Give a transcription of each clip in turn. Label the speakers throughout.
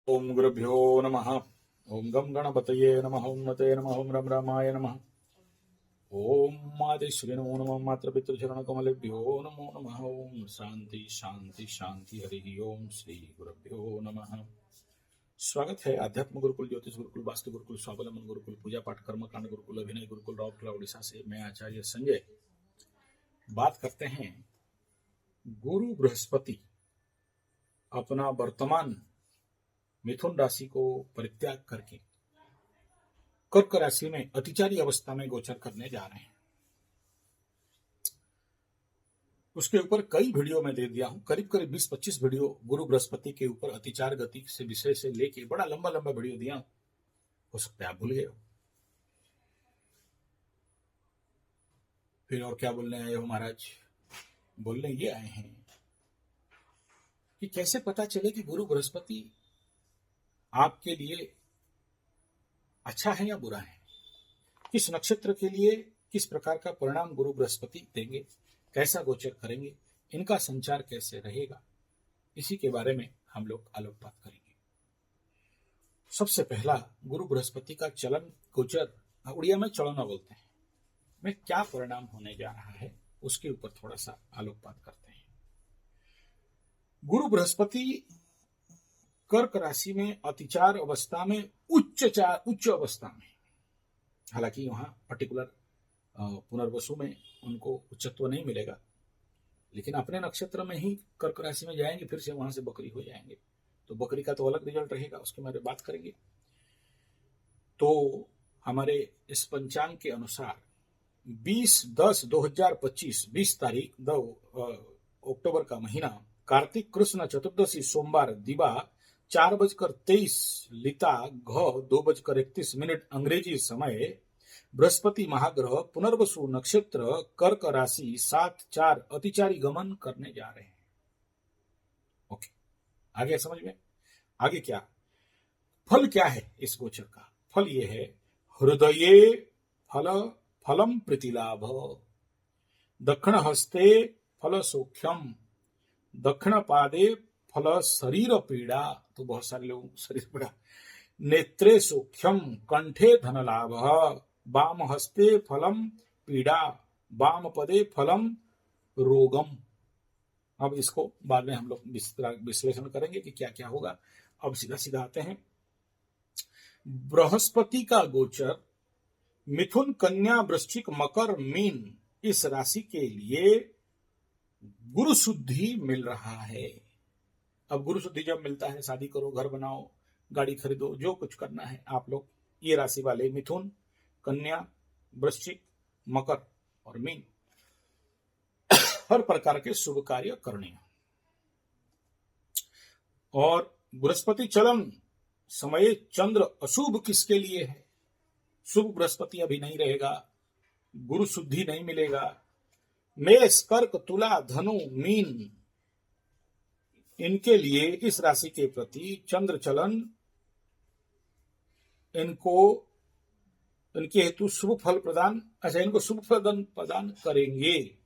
Speaker 1: ओम गुरुभ्यो नमः। ओम गम गणपतये नमः। ओम मते नमः। ओम रम रामाय नमः। ओम मातेश्वरी नमो नमः। मातृपितृचरण कमलेभ्यो नमो नमः। ओम शांति शांति शांति। हरि ओम श्री गुरुभ्यो नमः। स्वागत है आध्यात्म गुरुकुल, ज्योतिष गुरुकुल, वास्तु गुरुकुल, स्वावलंबन गुरुकुल, पूजा पाठ कर्मकांड गुरुकुल, अभिनय गुरुकुल, राउरकेला उड़ीसा से मैं आचार्य संजय बात करते हैं। गुरु बृहस्पति अपना वर्तमान मिथुन राशि को परित्याग करके कर्क राशि में अतिचारी अवस्था में गोचर करने जा रहे हैं। उसके ऊपर कई वीडियो में दे दिया हूं, करीब करीब 20-25 वीडियो गुरु बृहस्पति के ऊपर अतिचार गति से विषय से लेके बड़ा लंबा लंबा वीडियो दिया। हो सकता है आप भूल गए हो। फिर और क्या बोलने आए हो महाराज? बोलने ये आए हैं कि कैसे पता चले कि गुरु बृहस्पति आपके लिए अच्छा है या बुरा है, किस नक्षत्र के लिए किस प्रकार का परिणाम गुरु बृहस्पति देंगे, कैसा गोचर करेंगे, इनका संचार कैसे रहेगा, इसी के बारे में हम लोग आलोकपात करेंगे। सबसे पहला गुरु बृहस्पति का चलन गोचर, उड़िया में चलना बोलते हैं, में क्या परिणाम होने जा रहा है उसके ऊपर थोड़ा सा आलोकपात करते हैं। गुरु बृहस्पति कर्क राशि में अतिचार अवस्था में उच्च अवस्था में, हालांकि वहां पर्टिकुलर पुनर्वसु में उनको उच्चत्व नहीं मिलेगा, लेकिन अपने नक्षत्र में ही कर्क राशि में जाएंगे, फिर से वहां से बकरी हो जाएंगे, तो बकरी का तो अलग रिजल्ट रहेगा, उसके बारे में बात करेंगे। तो हमारे इस पंचांग के अनुसार 20/10/2025 20 तारीख 2 अक्टूबर का महीना, कार्तिक कृष्ण चतुर्दशी, सोमवार, दिवा 4:23 लिता घ 2:31 अंग्रेजी समय, बृहस्पति महाग्रह पुनर्वसु नक्षत्र कर्क राशि 7/4 अतिचारी गमन करने जा रहे हैं। ओके, आगे समझ में? आगे क्या फल क्या है इस गोचर का? फल ये है, हृदये फलम प्रीतिलाभ, दक्षिण हस्ते फल सौख्यम, दक्षिण पादे फल शरीर पीड़ा, तो बहुत सारे लोग शरीर पीड़ा, नेत्रे सौख्यम, कंठे धन लाभ, वाम हस्ते फलम पीड़ा, वाम पदे फलम रोगम। अब इसको बाद में हम लोग विश्लेषण करेंगे कि क्या क्या होगा। अब सीधा सीधा आते हैं। बृहस्पति का गोचर मिथुन, कन्या, वृश्चिक, मकर, मीन इस राशि के लिए गुरु शुद्धि मिल रहा है। अब गुरु शुद्धि जब मिलता है, शादी करो, घर बनाओ, गाड़ी खरीदो, जो कुछ करना है आप लोग ये राशि वाले मिथुन, कन्या, वृश्चिक, मकर और मीन, हर प्रकार के शुभ कार्य करने। और बृहस्पति चलन समय चंद्र अशुभ किसके लिए है? शुभ बृहस्पति अभी नहीं रहेगा, गुरु शुद्धि नहीं मिलेगा। मेष, कर्क, तुला, धनु, मीन इनके लिए इस राशि के प्रति चंद्र चलन इनके हेतु शुभ फल प्रदान, इनको शुभ फल प्रदान करेंगे।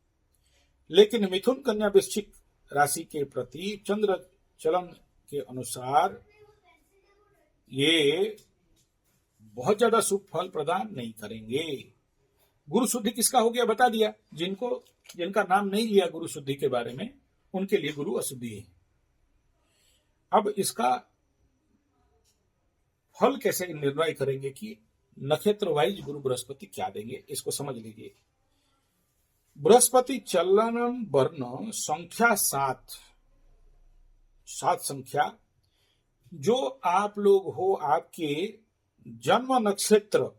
Speaker 1: लेकिन मिथुन, कन्या, वृश्चिक राशि के प्रति चंद्र चलन के अनुसार ये बहुत ज्यादा शुभ फल प्रदान नहीं करेंगे। गुरु शुद्धि किसका हो गया बता दिया। जिनका नाम नहीं लिया गुरु शुद्धि के बारे में, उनके लिए गुरु अशुद्धि है। अब इसका फल कैसे निर्णय करेंगे कि नक्षत्र वाइज गुरु बृहस्पति क्या देंगे, इसको समझ लीजिए। बृहस्पति चलन वर्ण संख्या 7 संख्या, जो आप लोग हो, आपके जन्म नक्षत्र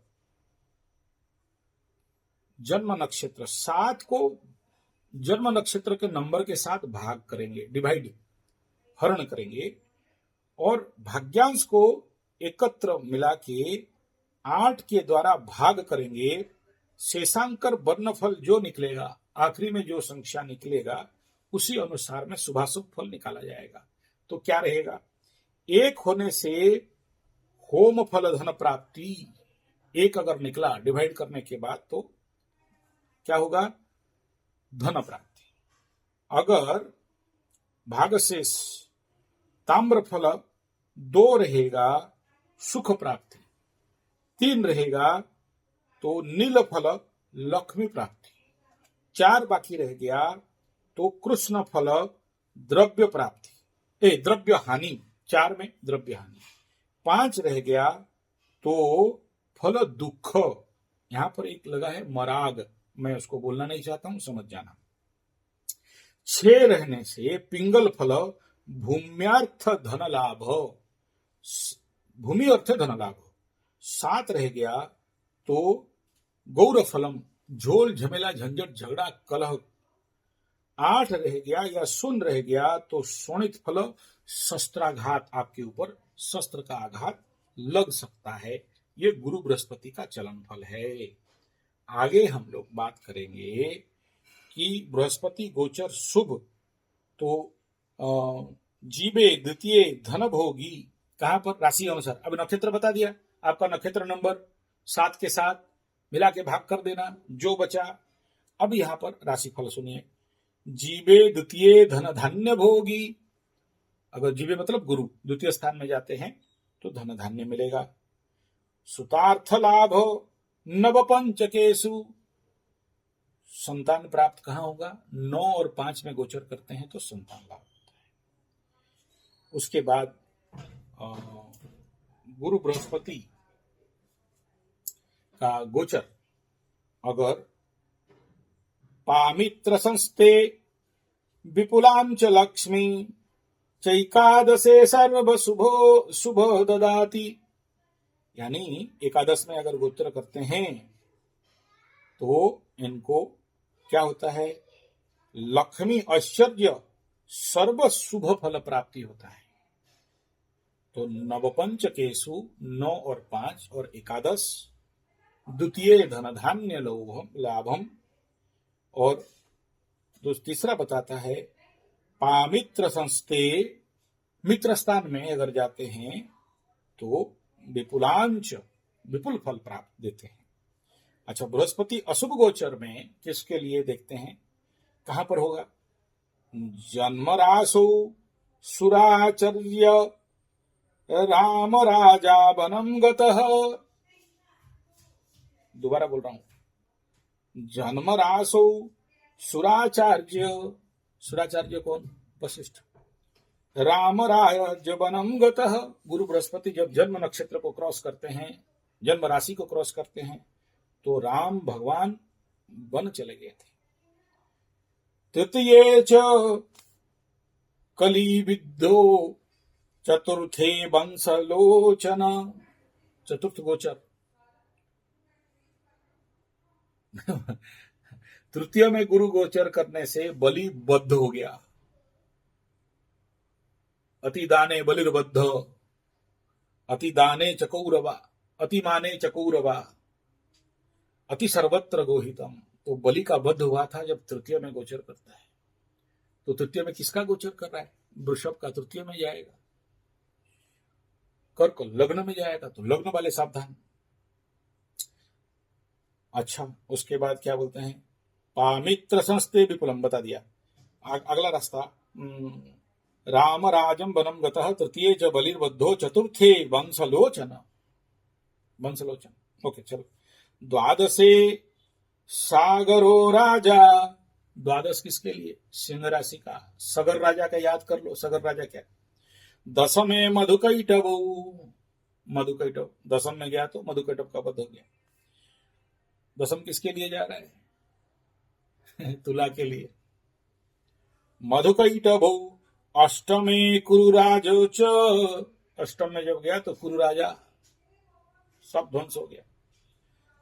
Speaker 1: 7 को जन्म नक्षत्र के नंबर के साथ भाग करेंगे, डिवाइड हरण करेंगे, और भाग्यांश को एकत्र मिला के 8 के द्वारा भाग करेंगे। शेषांकर वर्णफल जो निकलेगा, आखिरी में जो संख्या निकलेगा, उसी अनुसार में शुभाशुभ फल निकाला जाएगा। तो क्या रहेगा? 1 होने से होम फल धन प्राप्ति, 1 अगर निकला डिवाइड करने के बाद तो क्या होगा? धन प्राप्ति। अगर भागशेष ताम्र फल 2 रहेगा सुख प्राप्ति, 3 रहेगा तो नील फल लक्ष्मी प्राप्ति, 4 बाकी रह गया तो कृष्ण फल द्रव्य प्राप्ति, द्रव्य हानि, 4 में द्रव्य हानि, 5 रह गया तो फल दुख। यहां पर एक लगा है मराग, मैं उसको बोलना नहीं चाहता हूं, समझ जाना। 6 रहने से पिंगल फल भूम्यार्थ धन लाभ, भूमि अर्थ धन लाभ। 7 रह गया तो गौर फलम, झोल झमेला झंझट झगड़ा कलह। 8 रह गया या सुन रह गया तो शोणित फल शस्त्राघात, आपके ऊपर शस्त्र का आघात लग सकता है। ये गुरु बृहस्पति का चलन फल है। आगे हम लोग बात करेंगे कि बृहस्पति गोचर शुभ तो जीवे द्वितीय धन भोगी, कहां पर? राशि अनुसार। अब नक्षत्र बता दिया, आपका नक्षत्र नंबर 7 के साथ मिला के भाग कर देना, जो बचा। अब यहां पर राशि फल सुनिए। जीवे द्वितीय धन धान्य भोगी, अगर जीवे मतलब गुरु द्वितीय स्थान में जाते हैं तो धन धान्य मिलेगा। सुतार्थ लाभ नव पंचकेशु, संतान प्राप्त कहां होगा? 9 और 5 में गोचर करते हैं तो संतान लाभ होता है। उसके बाद गुरु बृहस्पति का गोचर अगर पामित्र संस्थे विपुलांच लक्ष्मी चैकादशे सर्व शुभ ददाति, यानी एकादश में अगर गोचर करते हैं तो इनको क्या होता है? लक्ष्मी ऐश्वर्य सर्व शुभ फल प्राप्ति होता है। तो नवपंच केशु 9 और 5 और एकादश द्वितीय धन धान्य लाभम, और तीसरा बताता है पामित्र संस्थे, मित्र स्थान में अगर जाते हैं तो विपुलांच, विपुल फल प्राप्त देते हैं। अच्छा, बृहस्पति अशुभ गोचर में किसके लिए देखते हैं, कहां पर होगा? जन्म रासु सुराचर्य राम राजा वनम गतः, दोबारा बोल रहा हूं, जन्म रासु सुराचार्य, सुराचार्य कौन? वशिष्ठ। राम राज्य वनम गतः, गुरु बृहस्पति जब जन्म नक्षत्र को क्रॉस करते हैं, जन्म राशि को क्रॉस करते हैं तो राम भगवान वन चले गए थे। तृतीये च कली विद्धो चतुर्थे वंशलोचन, चतुर्थ गोचर तृतीय में गुरु गोचर करने से बलि बद्ध हो गया। अति दाने बलिर्बद्ध, अति दाने चकौरवा, अति माने चकौरवा, अति सर्वत्र गोहितम। तो बलि का वध हुआ था जब तृतीय में गोचर करता है। तो तृतीय में किसका गोचर कर रहा है? वृषभ का तृतीय में जाएगा। कर्क लग्न में जाएगा तो लग्न वाले सावधान। अच्छा, उसके बाद क्या बोलते हैं? पामित्र संस्थे विपुलम, बता दिया। अगला रास्ता, राम राजम वनम गतः तृतीय च बलिर्बद्धो चतुर्थे वंशलोचन, वंशलोचन। ओके, चलो। द्वादशे सागरो राजा, द्वादश किसके लिए? सिंह राशि का सगर राजा का याद कर लो। सगर राजा क्या? दशमे मधुकैटव, मधुकैटव दशम में गया तो मधुकैटव का वध हो गया। दशम किसके लिए जा रहा है? तुला के लिए। मधुकैटव अष्टमे कुरुराज च, अष्टम में जब गया तो कुरु राजा सब ध्वंस हो गया।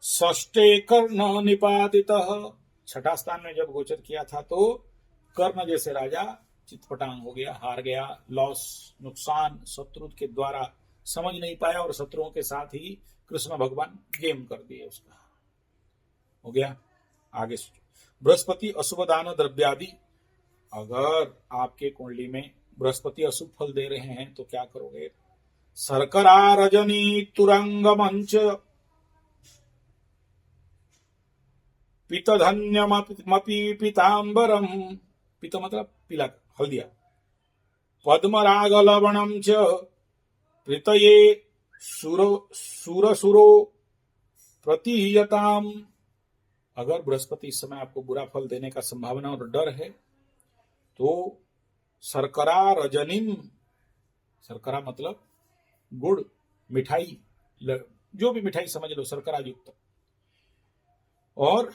Speaker 1: षष्ठे कर्ण निपातितः, छठा स्थान में जब गोचर किया था तो कर्ण जैसे राजा चितपटांग हो गया, हार गया, लॉस, नुकसान, शत्रु के द्वारा समझ नहीं पाया और शत्रुओं के साथ ही कृष्ण भगवान गेम कर दिए उसका, हो गया। आगे बृहस्पति अशुभ दान द्रव्यादि, अगर आपके कुंडली में बृहस्पति अशुभ फल दे रहे हैं तो क्या करोगे? शर्करा रजनी तुरंग मंच पितधन्यमपि पीतांबरम, पित मतलब पीला, हल्दिया। पद्मराग लवणम च ऋतये सुरसुरो प्रतिहयताम। अगर बृहस्पति इस समय आपको बुरा फल देने का संभावना और डर है तो शर्करा रजनीम, शर्करा मतलब गुड़, मिठाई, जो भी मिठाई समझ लो शर्करा युक्त, और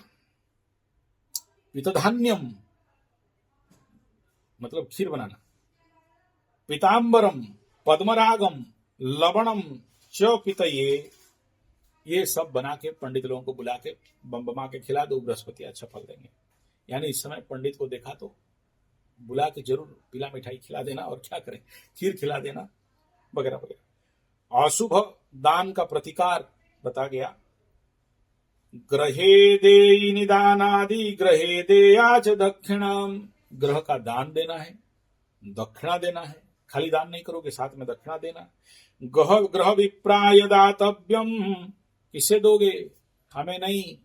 Speaker 1: पितधान्यम मतलब खीर बनाना, पीतांबरम, पद्मरागम, लवणम च पितये, ये सब बना के पंडित लोगों को बुला के बम के खिला दो, बृहस्पति अच्छा फल देंगे। यानी इस समय पंडित को देखा तो बुला के जरूर पीला मिठाई खिला देना, और क्या करें, खीर खिला देना वगैरह वगैरह। अशुभ दान का प्रतिकार बता गया। ग्रहे देयि निदानादि ग्रहे देयाच दक्षिणाम। ग्रह का दान देना है, दक्षिणा देना है, खाली दान नहीं करोगे, साथ में दक्षिणा देना। ग्रह विप्राय दातव्यम, किसे दोगे, हमें नहीं,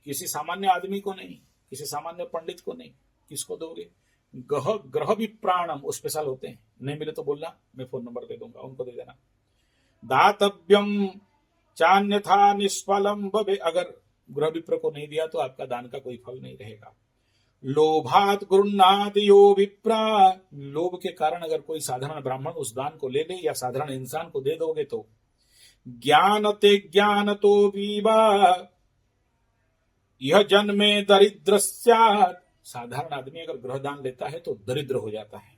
Speaker 1: किसी सामान्य आदमी को नहीं, किसी सामान्य पंडित को नहीं, किसको दोगे। ग्रह विप्राणम, वो स्पेशल होते हैं, नहीं मिले तो बोलना, मैं फोन नंबर दे दूंगा, उनको दे देना। दातव्यम चान्यथा निष्फलम भवे, अगर ग्रह विप्र को नहीं दिया तो आपका दान का कोई फल नहीं रहेगा। लोभात गृह्णाति यो विप्रा, लोभ के कारण अगर कोई साधारण ब्राह्मण उस दान को ले ले या साधारण इंसान को दे दोगे तो। ज्ञानते ज्ञानतो विवा यह जन्मे दरिद्र स्यात्, साधारण आदमी अगर ग्रह दान लेता है तो दरिद्र हो जाता है,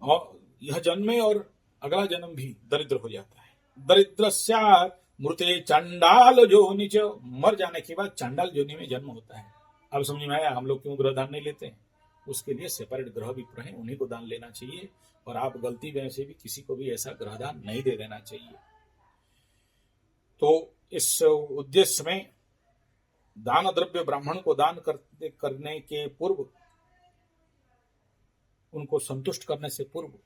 Speaker 1: और यह जन्मे और अगला जन्म भी दरिद्र हो जाता है। दरिद्र स्यात् मृते चंडाल जोनि च, मर जाने के बाद चंडाल जोनि में जन्म होता है। अब समझ में आया हम लोग क्यों ग्रह दान नहीं लेते हैं। उसके लिए सेपरेट ग्रह विप्र हैं, उन्हीं को दान लेना चाहिए, और आप गलती में से भी किसी को भी ऐसा ग्रह दान नहीं दे देना चाहिए। तो इस उद्देश्य में दान द्रव्य ब्राह्मण को दान करने के पूर्व, उनको संतुष्ट करने से पूर्व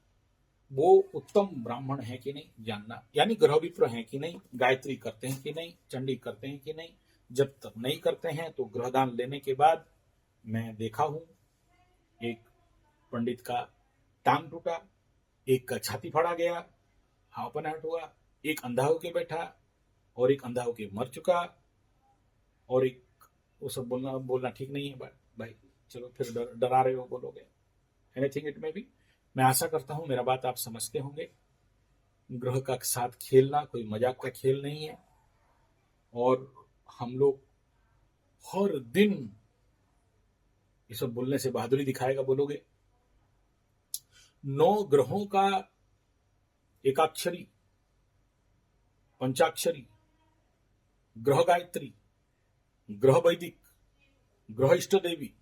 Speaker 1: वो उत्तम ब्राह्मण है कि नहीं जानना, यानी ग्रह विप्र है कि नहीं, गायत्री करते हैं कि नहीं, चंडी करते हैं कि नहीं। जब तक नहीं करते हैं तो ग्रहदान लेने के बाद मैं देखा हूं, एक पंडित का टांग टूटा, एक का छाती फाड़ा गया, ओपन हार्ट हुआ, एक अंधा होके बैठा और एक अंधा होके मर चुका, और एक, वो सब बोलना ठीक नहीं है भाई, चलो फिर डरा रहे हो बोलोगे, एनीथिंग इट में भी। मैं आशा करता हूं मेरा बात आप समझते होंगे। ग्रह का साथ खेलना कोई मजाक का खेल नहीं है, और हम लोग हर दिन ये सब बोलने से बहादुरी दिखाएगा बोलोगे। 9 ग्रहों का एकाक्षरी, पंचाक्षरी, ग्रह गायत्री, ग्रह वैदिक, ग्रह इष्ट देवी,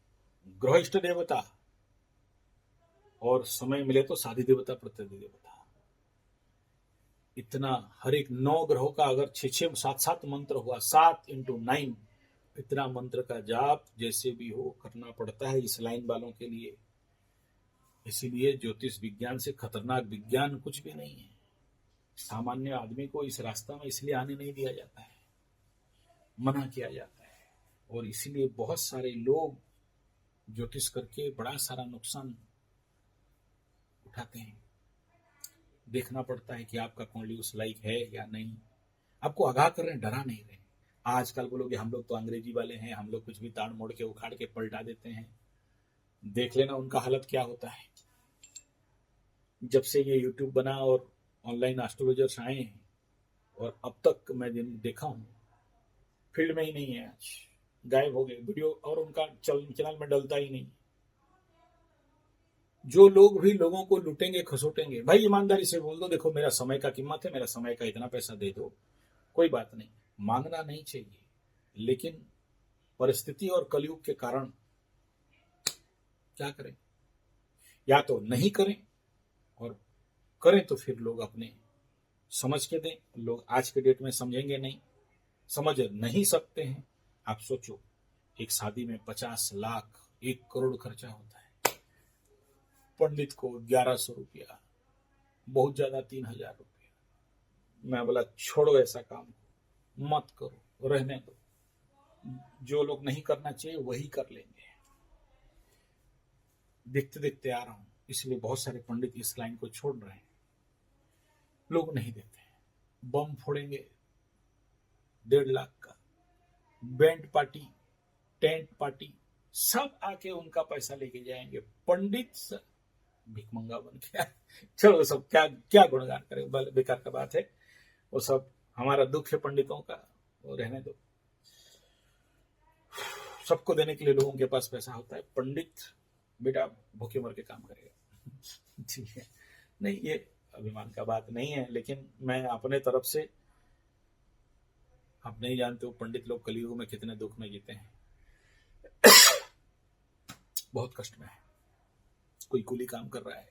Speaker 1: ग्रह इष्ट देवता, और समय मिले तो साधी देवता, प्रत्यधि देवता, इतना हर एक 9 ग्रहों का अगर 6-6 7-7 मंत्र हुआ, 7 × 9, इतना मंत्र का जाप जैसे भी हो करना पड़ता है इस लाइन वालों के लिए। इसीलिए ज्योतिष विज्ञान से खतरनाक विज्ञान कुछ भी नहीं है। सामान्य आदमी को इस रास्ता में इसलिए आने नहीं दिया जाता है, मना किया जाता है, और इसीलिए बहुत सारे लोग ज्योतिष करके बड़ा सारा नुकसान उठाते हैं। देखना पड़ता है कि आपका कुंडली उस लायक है या नहीं। आपको आगाह कर रहे हैं, डरा नहीं रहे। आजकल बोलोगे हम लोग तो अंग्रेजी वाले हैं, हम लोग कुछ भी ताड़ मोड़ के उखाड़ के पलटा देते हैं। देख लेना उनका हालत क्या होता है। जब से ये यूट्यूब बना और ऑनलाइन एस्ट्रोलॉजर्स आए हैं, और अब तक मैं देखा हूं फील्ड में ही नहीं है, आज गायब हो गए वीडियो, और उनका चैनल में डलता ही नहीं। जो लोग भी लोगों को लुटेंगे खसोटेंगे, भाई ईमानदारी से बोल दो, देखो मेरा समय का कीमत है, मेरा समय का इतना पैसा दे दो, कोई बात नहीं, मांगना नहीं चाहिए। लेकिन परिस्थिति और कलयुग के कारण क्या करें, या तो नहीं करें, और करें तो फिर लोग अपने समझ के दें। लोग आज के डेट में समझेंगे नहीं, समझ नहीं सकते हैं। आप सोचो, एक शादी में 50 लाख 1 करोड़ खर्चा होता है, पंडित को 1100 रुपया, बहुत ज्यादा 3000 रुपया। मैं बोला छोड़ो ऐसा काम, मत करो, रहने दो। जो लोग नहीं करना चाहिए वही कर लेंगे। देखते देखते आ रहा हूं, इसलिए बहुत सारे पंडित इस लाइन को छोड़ रहे हैं, लोग नहीं देते हैं। बम फोड़ेंगे 1.5 लाख का, बैंड पार्टी, टेंट पार्टी, सब आके उनका पैसा लेके जाएंगे। पंडित भिकमंगा बन गया। चलो सब क्या क्या गुणगान करें, बेकार का बात है वो सब। हमारा दुख है पंडितों का, वो रहने दो। सबको देने के लिए लोगों के पास पैसा होता है, पंडित बेटा भूखे मर के काम करेगा। ठीक है, नहीं ये अभिमान का बात नहीं है, लेकिन मैं अपने तरफ से, आप नहीं जानते हो पंडित लोग कलयुग में कितने दुख में जीते हैं, बहुत कष्ट में है। कोई कूली काम कर रहा है,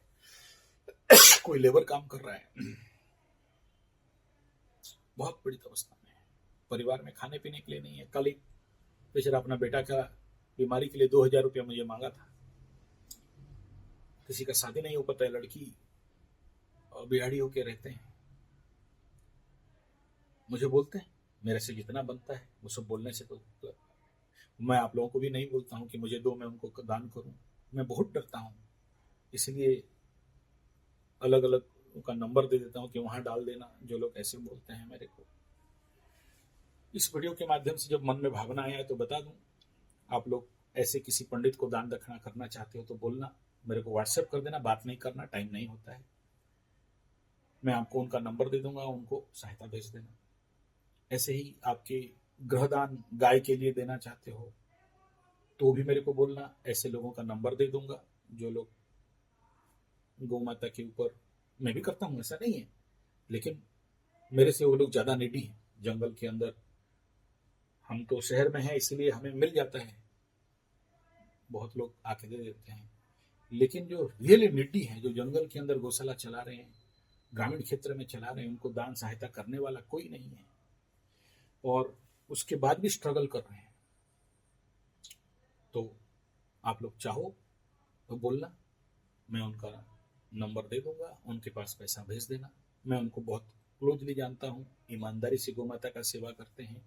Speaker 1: कोई लेबर काम कर रहा है, बहुत बड़ी अवस्था में है। परिवार में खाने पीने के लिए नहीं है। कल एक बेचारा अपना बेटा का बीमारी के लिए 2,000 रुपया मुझे मांगा था। किसी का शादी नहीं हो पाता है, लड़की बिहाड़ी होके रहते हैं। मुझे बोलते हैं मेरे से जितना बनता है, वो सब बोलने से तो मैं आप लोगों को भी नहीं बोलता हूँ कि मुझे दो, मैं उनको दान करूं। मैं बहुत डरता हूँ, इसलिए अलग अलग उनका नंबर दे देता हूँ कि वहां डाल देना, जो लोग ऐसे बोलते हैं मेरे को। इस वीडियो के माध्यम से जब मन में भावना आया तो बता दूं, आप लोग ऐसे किसी पंडित को दान दक्षिणा करना चाहते हो तो बोलना, मेरे को व्हाट्सएप कर देना। बात नहीं करना, टाइम नहीं होता है। मैं आपको उनका नंबर दे दूंगा, उनको सहायता भेज देना। ऐसे ही आपके ग्रहदान गाय के लिए देना चाहते हो तो भी मेरे को बोलना, ऐसे लोगों का नंबर दे दूंगा जो लोग गौ माता के ऊपर, मैं भी करता हूँ ऐसा नहीं है, लेकिन मेरे से वो लोग ज्यादा निडी हैं। जंगल के अंदर, हम तो शहर में हैं इसलिए हमें मिल जाता है, बहुत लोग आके दे देते हैं। लेकिन जो रियली निडी हैं, जो जंगल के अंदर गौशाला चला रहे हैं, ग्रामीण क्षेत्र में चला रहे हैं, उनको दान सहायता करने वाला कोई नहीं है और उसके बाद भी स्ट्रगल कर रहे हैं। तो आप लोग चाहो तो बोलना, मैं उनका नंबर दे दूंगा, उनके पास पैसा भेज देना। मैं उनको बहुत क्लोजली जानता हूँ, ईमानदारी से गौ माता का सेवा करते हैं,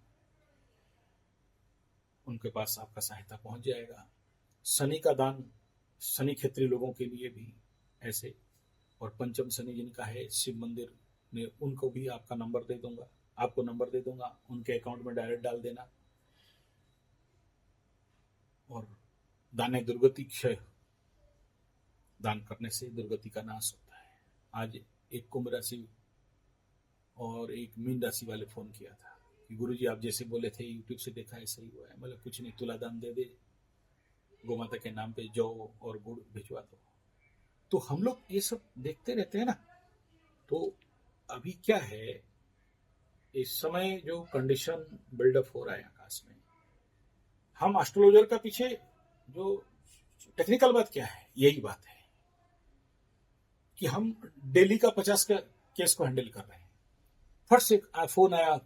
Speaker 1: उनके पास आपका सहायता पहुंच जाएगा। शनि का दान शनि क्षेत्रीय लोगों के लिए भी ऐसे, और पंचम शनि जिनका है शिव मंदिर में, उनको भी आपका नंबर दे दूंगा, आपको नंबर दे दूंगा, उनके अकाउंट में डायरेक्ट डाल देना। और दाने दुर्गति क्षय, दान करने से दुर्गति का नाश होता है। आज एक कुंभ राशि और एक मीन राशि वाले फोन किया था कि गुरुजी आप जैसे बोले थे, यूट्यूब से देखा है, सही हुआ है। मतलब कुछ नहीं, तुला दान दे दे, गौ माता के नाम पे जौ और गुड़ भिजवा दो। तो हम लोग ये सब देखते रहते हैं ना। तो अभी क्या है, इस समय जो कंडीशन बिल्डअप हो रहा है आकाश में, हम एस्ट्रोलॉजर का पीछे जो टेक्निकल बात क्या है, यही बात है कि हम डेली का 50 का केस को हैंडल कर रहे हैं। फट से फोन आया,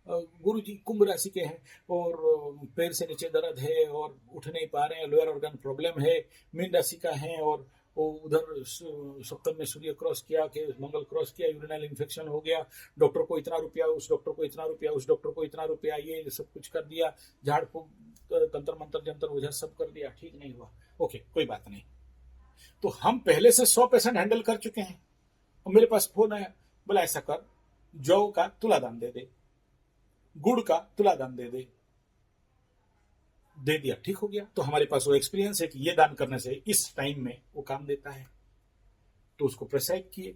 Speaker 1: गुरु जी कुंभ राशि के हैं और पैर से नीचे दर्द है और उठ नहीं पा रहे हैं, लोअर ऑर्गन प्रॉब्लम है। मीन राशि का है और वो उधर सप्तम में सूर्य क्रॉस किया, के मंगल क्रॉस किया, यूरिनल इन्फेक्शन हो गया, डॉक्टर को इतना रुपया, उस डॉक्टर को इतना रुपया, उस डॉक्टर को इतना रुपया, ये सब कुछ कर दिया, झाड़ फूक, तंत्र मंत्र जंतर ओझा सब कर दिया, ठीक नहीं हुआ। ओके, कोई बात नहीं। तो हम पहले से 100 पेशेंट हैंडल कर चुके हैं और मेरे पास फोन आया, बोला ऐसा कर, जौ का तुला दान दे दे, गुड़ का तुला दान दे दे, दे दिया, ठीक हो गया। तो हमारे पास वो एक्सपीरियंस है कि ये दान करने से इस टाइम में वो काम देता है। तो उसको प्रेस्क्राइब किए,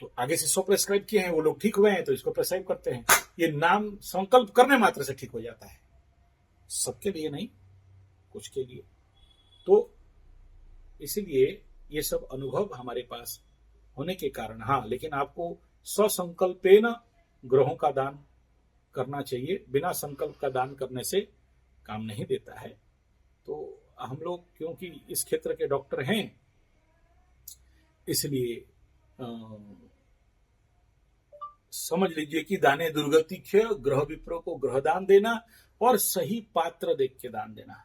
Speaker 1: तो आगे से 100 प्रेस्क्राइब किए हैं, वो लोग ठीक हुए हैं तो इसको प्रेस्क्राइब करते हैं। ये नाम संकल्प करने मात्र से ठीक हो जाता है, सबके लिए नहीं, कुछ के लिए। तो इसीलिए ये सब अनुभव हमारे पास होने के कारण, हाँ, लेकिन आपको ससंकल्पेन ग्रहों का दान करना चाहिए। बिना संकल्प का दान करने से काम नहीं देता है। तो हम लोग क्योंकि इस क्षेत्र के डॉक्टर हैं, इसलिए समझ लीजिए कि दाने दुर्गति क्षय, ग्रह विप्रो को ग्रह दान देना और सही पात्र देख के दान देना।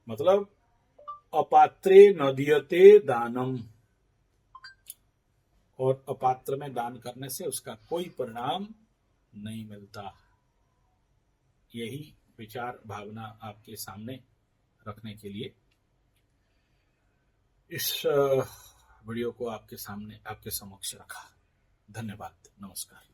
Speaker 1: मतलब अपात्रे न दीयते दानम, और अपात्र में दान करने से उसका कोई परिणाम नहीं मिलता। यही विचार भावना आपके सामने रखने के लिए इस वीडियो को आपके सामने आपके समक्ष रखा। धन्यवाद। नमस्कार।